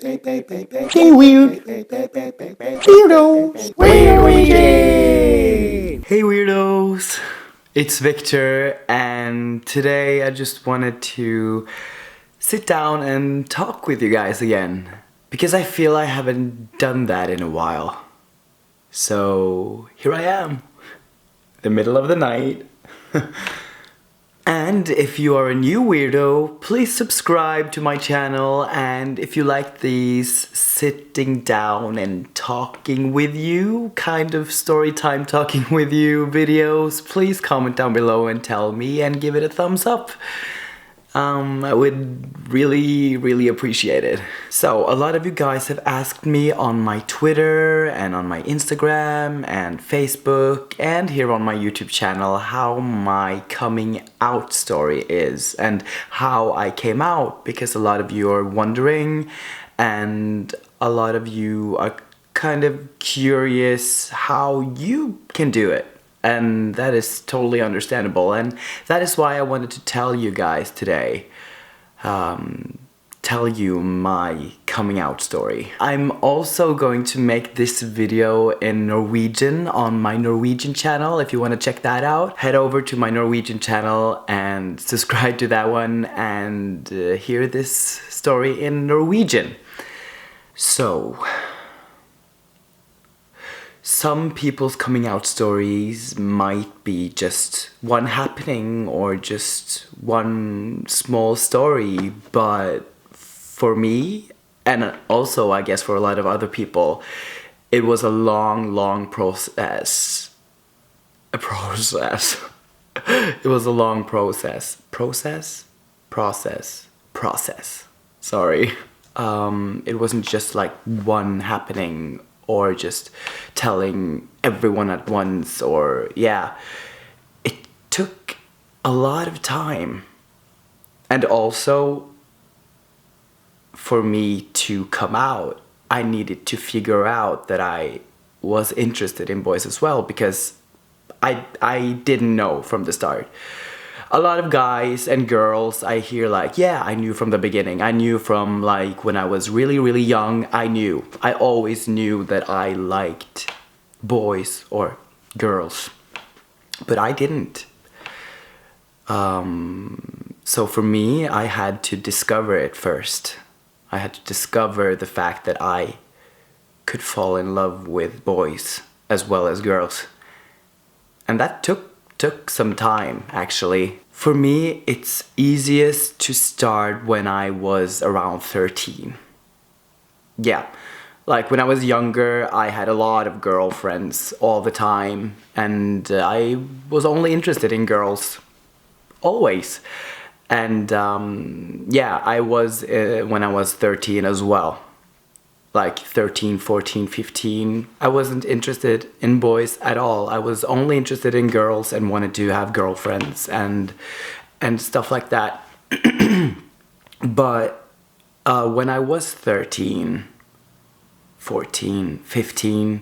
Hey weird. Weirdos. Hey weirdos. It's Victor, and today I just wanted to sit down and talk with you guys again, because I feel I haven't done that in a while. So here I am, the middle of the night. And if you are a new weirdo, please subscribe to my channel, and if you like these sitting down and talking with you, kind of story time talking with you videos, please comment down below and tell me and give it a thumbs up. I would really appreciate it. So a lot of you guys have asked me on my Twitter and on my Instagram and Facebook and here on my YouTube channel how my coming out story is and how I came out, because a lot of you are wondering and a lot of you are kind of curious how you can do it. And that is totally understandable, and that is why I wanted to tell you guys today, tell you my coming out story. I'm also going to make this video in Norwegian on my Norwegian channel. If you want to check that out, head over to my Norwegian channel and subscribe to that one and hear this story in Norwegian. So, some people's coming out stories might be just one happening or just one small story, but for me, and also I guess for a lot of other people, it was a long process. It was a long process. Process. Sorry. It wasn't just like one happening or just telling everyone at once, or yeah, it took a lot of time. And also, for me to come out, I needed to figure out that I was interested in boys as well, because I didn't know from the start. A lot of guys and girls I hear like, yeah, I knew from the beginning. I knew from like when I was really young, I always knew that I liked boys or girls, but I didn't. So for me, I had to discover it first. I had to discover the fact that I could fall in love with boys as well as girls. And that took some time, actually. For me, it's easiest to start when I was around 13. Yeah, like when I was younger, I had a lot of girlfriends all the time, and I was only interested in girls, always. And yeah, I was when I was 13 as well. Like 13, 14, 15. I wasn't interested in boys at all. I was only interested in girls and wanted to have girlfriends and stuff like that. But when I was 13, 14, 15,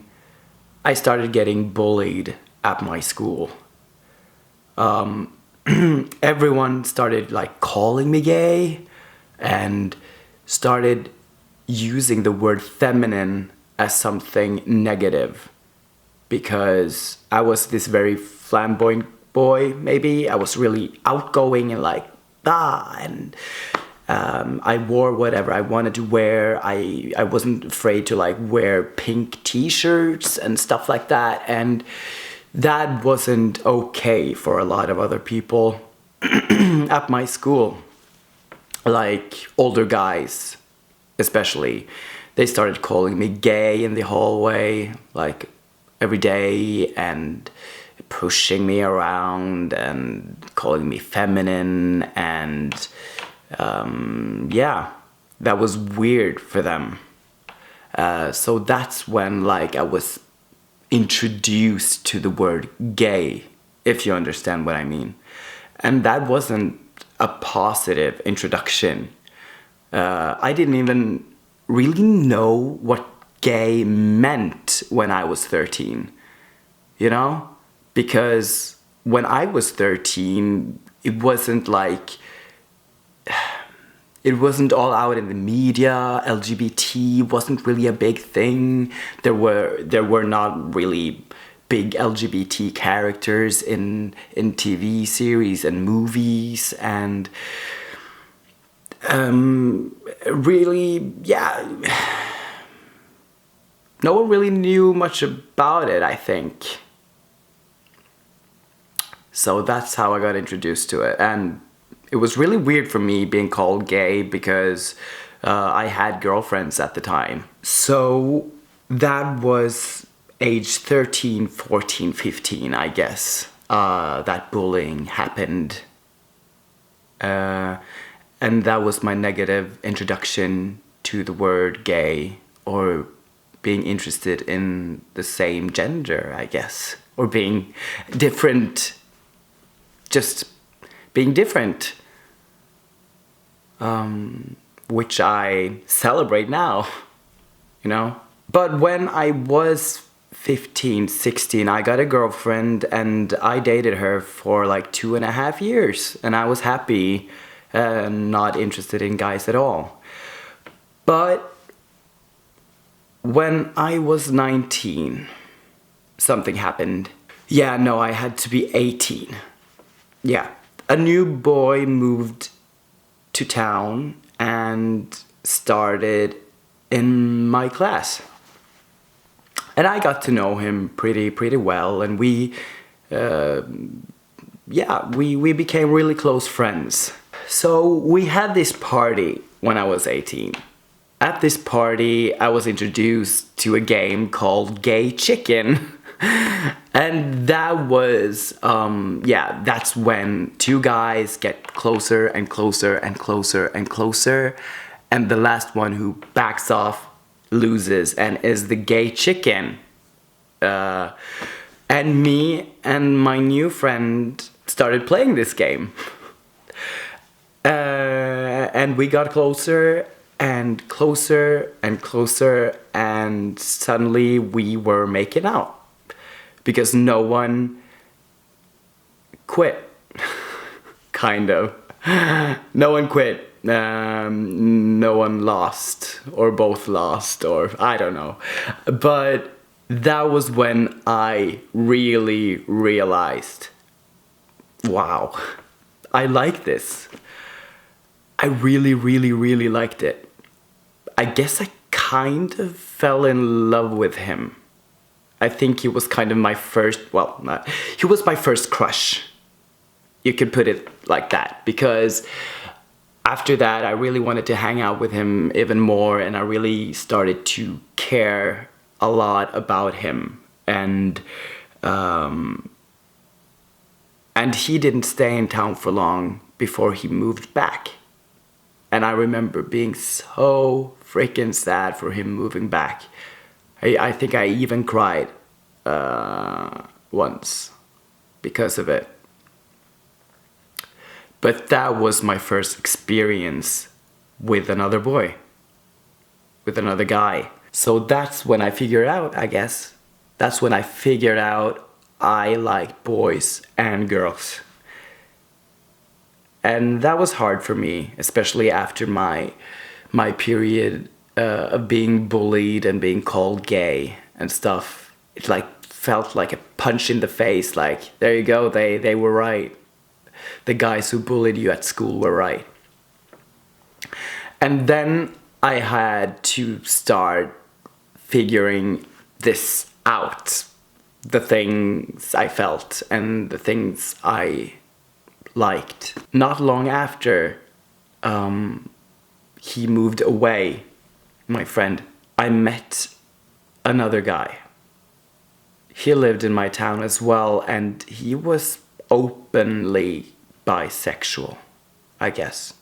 I started getting bullied at my school. Everyone started like calling me gay and started using the word feminine as something negative, because I was this very flamboyant boy, maybe. I was really outgoing and like, and I wore whatever I wanted to wear. I wasn't afraid to like wear pink t-shirts and stuff like that, and that wasn't okay for a lot of other people at my school. Like older guys especially, they started calling me gay in the hallway like every day and pushing me around and calling me feminine, and yeah, that was weird for them. So that's when like I was introduced to the word gay, if you understand what I mean. And that wasn't a positive introduction. I didn't even really know what gay meant when I was 13, you know? Because when I was 13, it wasn't like It wasn't all out in the media. LGBT wasn't really a big thing. There were not really big LGBT characters in TV series and movies, and really, yeah, no one really knew much about it, I think. So that's how I got introduced to it, and it was really weird for me being called gay because I had girlfriends at the time. So that was age 13, 14, 15, I guess, that bullying happened. And that was my negative introduction to the word gay, or being interested in the same gender, I guess. Or being different, just being different. Which I celebrate now, you know? But when I was 15, 16, I got a girlfriend and I dated her for like 2.5 years. And I was happy, not interested in guys at all. But when I was 19, something happened. Yeah, no, I had to be 18. Yeah, a new boy moved to town and started in my class. And I got to know him pretty well, and we became really close friends. So we had this party when I was 18. At this party, I was introduced to a game called Gay Chicken. And that was, that's when two guys get closer and closer and closer and closer. And the last one who backs off loses and is the gay chicken. And me and my new friend started playing this game. And we got closer and closer and closer, and suddenly we were making out. Because no one quit, kind of. No one quit. No one lost, or both lost, or I don't know. But that was when I really realized, wow, I like this. I really liked it. I guess I kind of fell in love with him. I think he was kind of my first, he was my first crush. You could put it like that, because after that I really wanted to hang out with him even more, and I really started to care a lot about him. And he didn't stay in town for long before he moved back. And I remember being so freaking sad for him moving back. I think I even cried once because of it. But that was my first experience with another boy, with another guy. So that's when I figured out, I guess. That's when I figured out I liked boys and girls. And that was hard for me, especially after my period of being bullied and being called gay and stuff. It felt like a punch in the face, like, there you go, they were right. The guys who bullied you at school were right. And then I had to start figuring this out. The things I felt and the things I liked. Not long after he moved away, my friend, I met another guy. He lived in my town as well, and he was openly bisexual, I guess.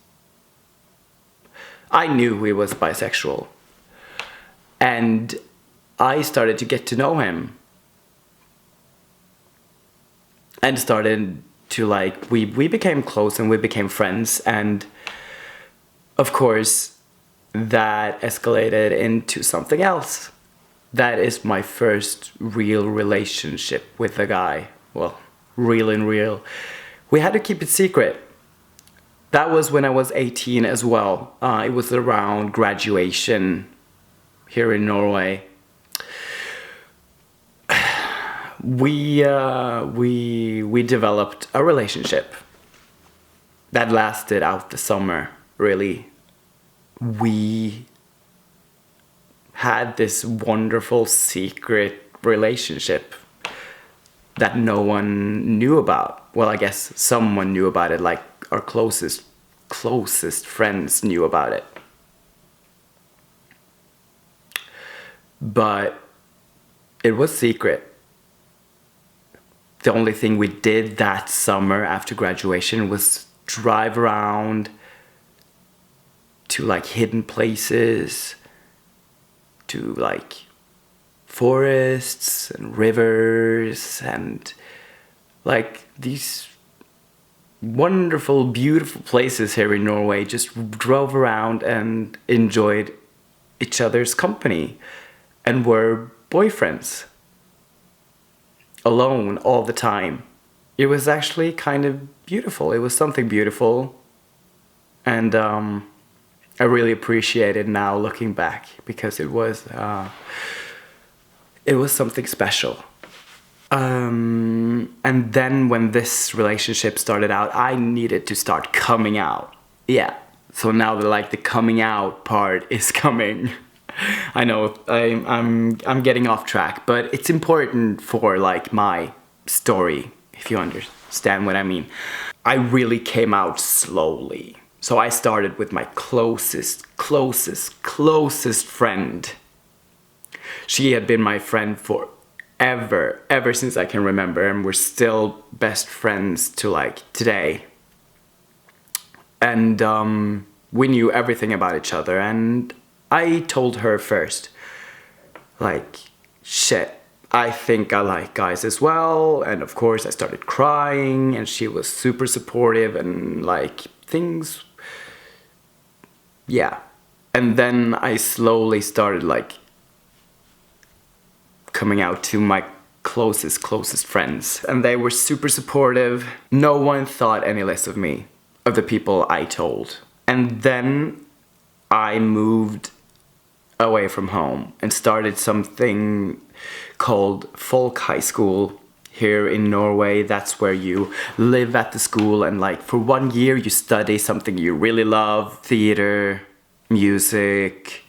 I knew he was bisexual. And I started to get to know him. And started to we became close and we became friends. And of course, that escalated into something else. That is my first real relationship with a guy. Well, real and real. We had to keep it secret. That was when I was 18 as well. It was around graduation here in Norway. We developed a relationship that lasted out the summer, really. We had this wonderful secret relationship that no one knew about. Well, I guess someone knew about it, like our closest friends knew about it. But it was secret. The only thing we did that summer after graduation was drive around to like hidden places, to like forests and rivers and like these wonderful, beautiful places here in Norway. Just drove around and enjoyed each other's company and were boyfriends. Alone all the time. It was actually kind of beautiful. It was something beautiful. And I really appreciate it now looking back, because it was something special. And then when this relationship started out, I needed to start coming out. Yeah. So now the coming out part is coming. I know I'm getting off track, but it's important for like my story, if you understand what I mean. I really came out slowly. So I started with my closest friend. She had been my friend forever, ever since I can remember, and we're still best friends to like today. And we knew everything about each other, and I told her first, like, shit, I think I like guys as well. And of course I started crying, and she was super supportive and like things, yeah. And then I slowly started like coming out to my closest friends, and they were super supportive. No one thought any less of me, of the people I told. And then I moved away from home and started something called folk high school here in Norway. That's where you live at the school, and like for 1 year you study something you really love: theater, music,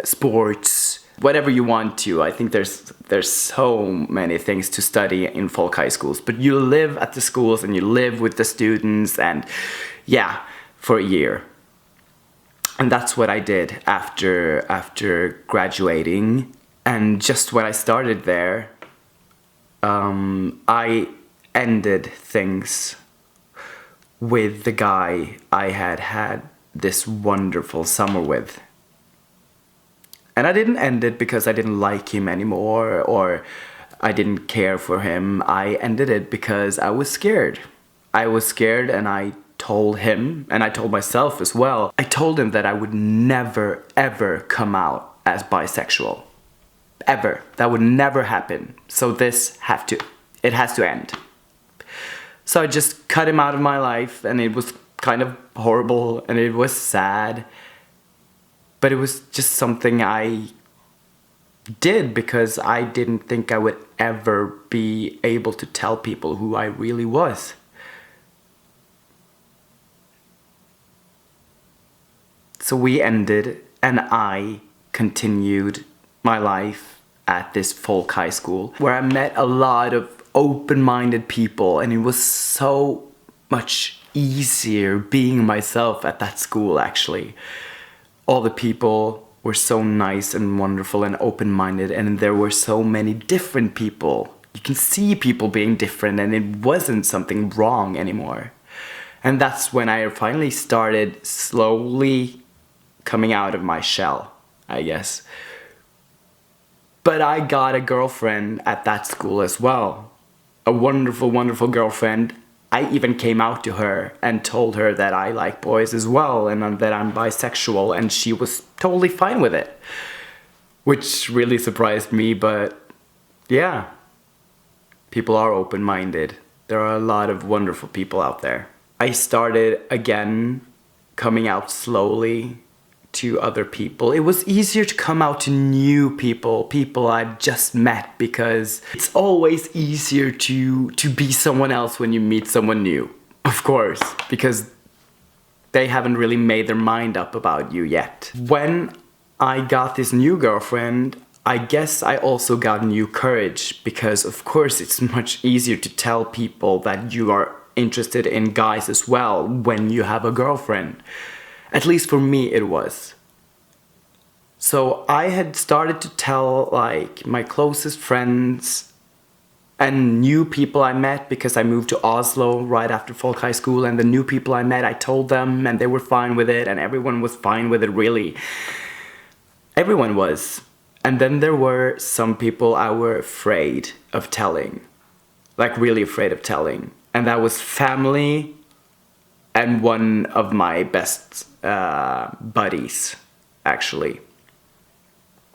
sports, whatever you want to. I think there's so many things to study in folk high schools, but you live at the schools and you live with the students, and yeah, for a year. And that's what I did after graduating. And just when I started there, I ended things with the guy I had this wonderful summer with. And I didn't end it because I didn't like him anymore or I didn't care for him. I ended it because I was scared. I was scared, and I told him, and I told myself as well, I told him that I would never ever come out as bisexual. Ever. That would never happen. So it has to end. So I just cut him out of my life, and it was kind of horrible and it was sad. But it was just something I did because I didn't think I would ever be able to tell people who I really was. So we ended, and I continued my life at this folk high school where I met a lot of open-minded people, and it was so much easier being myself at that school, actually. All the people were so nice and wonderful and open-minded, and there were so many different people. You can see people being different, and it wasn't something wrong anymore. And that's when I finally started slowly coming out of my shell, I guess. But I got a girlfriend at that school as well. A wonderful, wonderful girlfriend. I even came out to her and told her that I like boys as well and that I'm bisexual, and she was totally fine with it. Which really surprised me, but yeah. People are open-minded. There are a lot of wonderful people out there. I started again coming out slowly to other people. It was easier to come out to new people, people I'd just met, because it's always easier to be someone else when you meet someone new. Of course, because they haven't really made their mind up about you yet. When I got this new girlfriend, I guess I also got new courage, because of course it's much easier to tell people that you are interested in guys as well when you have a girlfriend. At least for me it was. So I had started to tell like my closest friends and new people I met, because I moved to Oslo right after folk high school, and the new people I met, I told them and they were fine with it, and everyone was fine with it, really. Everyone was. And then there were some people I were afraid of telling, like really afraid of telling. And that was family and one of my best buddies, actually.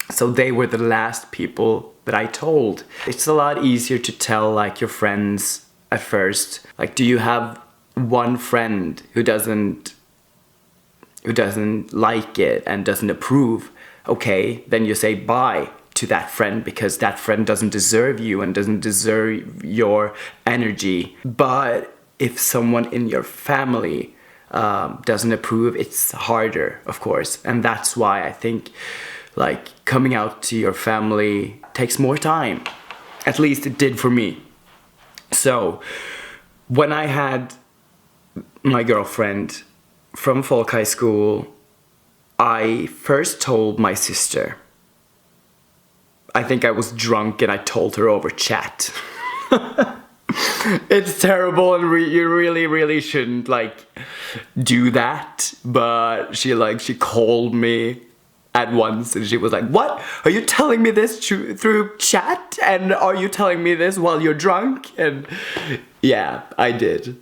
So they were the last people that I told. It's a lot easier to tell like your friends at first. Like, do you have one friend who doesn't like it and doesn't approve? Okay, then you say bye to that friend, because that friend doesn't deserve you and doesn't deserve your energy. But if someone in your family doesn't approve, it's harder, of course. And that's why I think like coming out to your family takes more time. At least it did for me. So when I had my girlfriend from folk high school, I first told my sister. I think I was drunk and I told her over chat. It's terrible, and you really shouldn't like do that. But she called me at once and she was like, "What? Are you telling me this through chat? And are you telling me this while you're drunk?" And yeah, I did.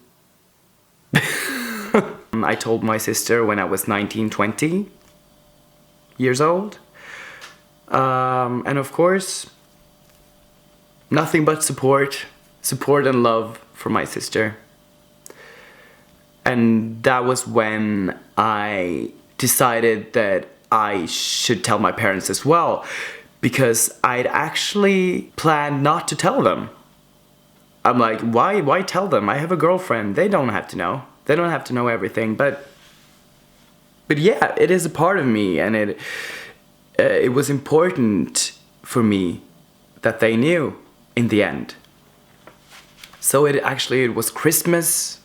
I told my sister when I was 19, 20 years old. And of course, nothing but support and love for my sister. And that was when I decided that I should tell my parents as well, because I'd actually planned not to tell them. I'm like, why tell them? I have a girlfriend. They don't have to know. They don't have to know everything. But yeah, it is a part of me, and it was important for me that they knew in the end. So it was Christmas,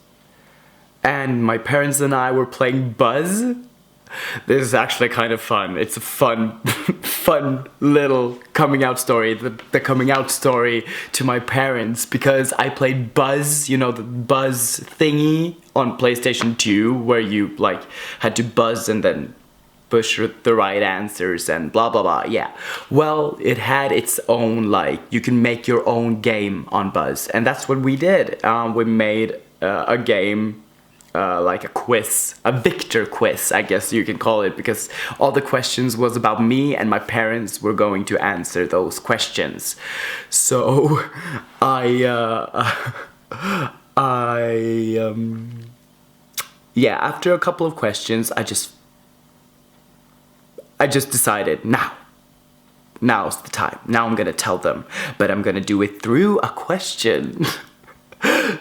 and my parents and I were playing Buzz. This is actually kind of fun. It's a fun little coming out story. The coming out story to my parents, because I played Buzz, you know, the Buzz thingy on PlayStation 2, where you like had to buzz and then push the right answers and blah blah blah. Yeah. Well, it had its own, like, you can make your own game on Buzz, and that's what we did. We made a game. Like a quiz, a Victor quiz, I guess you can call it, because all the questions was about me and my parents were going to answer those questions. So yeah, after a couple of questions, I just decided, now's the time. Now I'm gonna tell them, but I'm gonna do it through a question.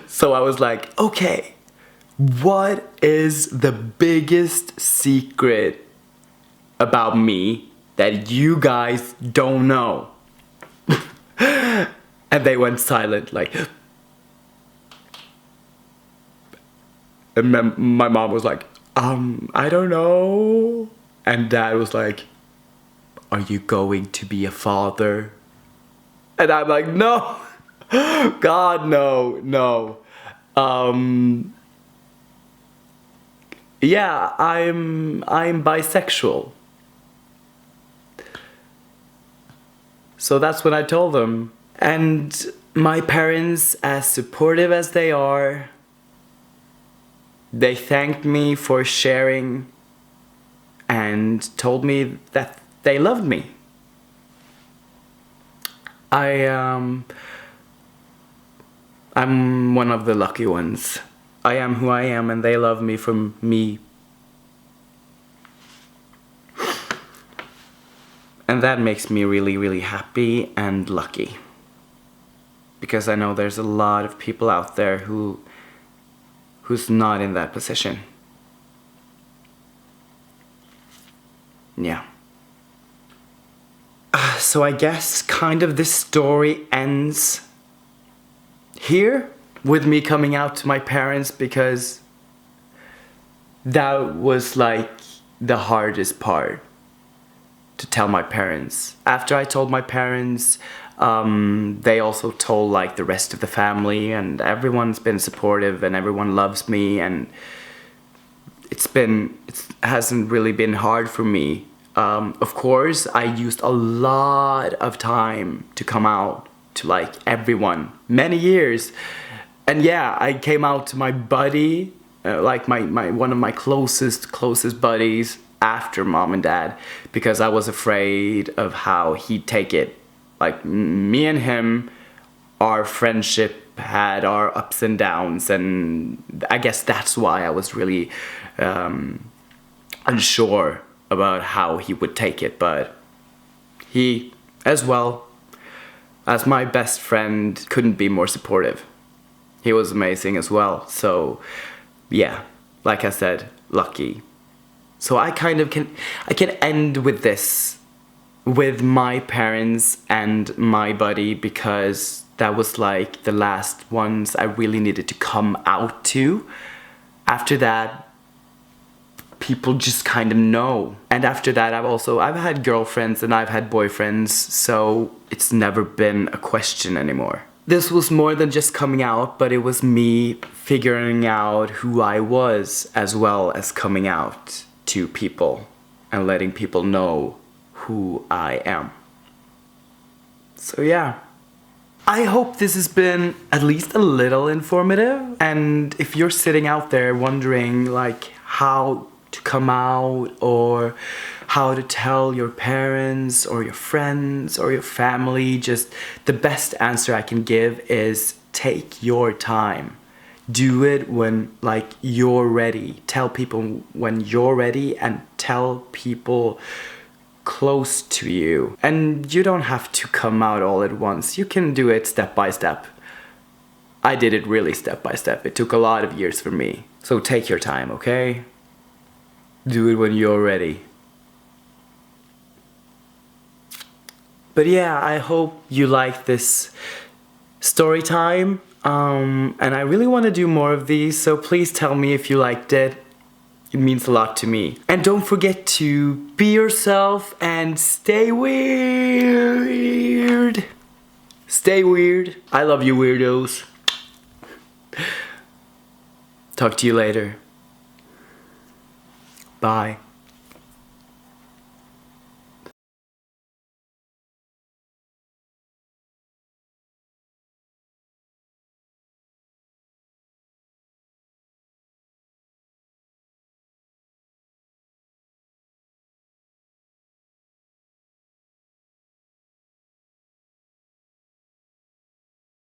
So I was like, okay, what is the biggest secret about me that you guys don't know? And they went silent, like. And my mom was like, I don't know. And Dad was like, are you going to be a father? And I'm like, no. God, no. Yeah, I'm bisexual. So that's what I told them. And my parents, as supportive as they are, they thanked me for sharing and told me that they loved me. I'm one of the lucky ones. I am who I am and they love me for me. And that makes me really, really happy and lucky. Because I know there's a lot of people out there who's not in that position. Yeah. So I guess kind of this story ends here with me coming out to my parents, because that was like the hardest part, to tell my parents. After I told my parents, they also told like the rest of the family, and everyone's been supportive and everyone loves me, and it hasn't really been hard for me. Of course, I used a lot of time to come out to like everyone, many years. And yeah, I came out to my buddy, like my one of my closest buddies after mom and dad, because I was afraid of how he'd take it. Like me and him, our friendship had our ups and downs, and I guess that's why I was really unsure about how he would take it. But he, as well as my best friend, couldn't be more supportive. He was amazing as well. So yeah, like I said, lucky. So I kind of can end with this, with my parents and my buddy, because that was like the last ones I really needed to come out to. After that, people just kind of know. And after that, I've had girlfriends and I've had boyfriends, so it's never been a question anymore. This was more than just coming out, but it was me figuring out who I was, as well as coming out to people and letting people know who I am. So yeah. I hope this has been at least a little informative. And if you're sitting out there wondering like how to come out, or how to tell your parents or your friends or your family, just the best answer I can give is take your time. Do it when like you're ready. Tell people when you're ready, and tell people close to you. And you don't have to come out all at once. You can do it step by step. I did it really step by step. It took a lot of years for me. So take your time, okay? Do it when you're ready. But yeah, I hope you like this story time. And I really want to do more of these, so please tell me if you liked it. It means a lot to me. And don't forget to be yourself and stay weird. Stay weird. I love you, weirdos. Talk to you later. Bye.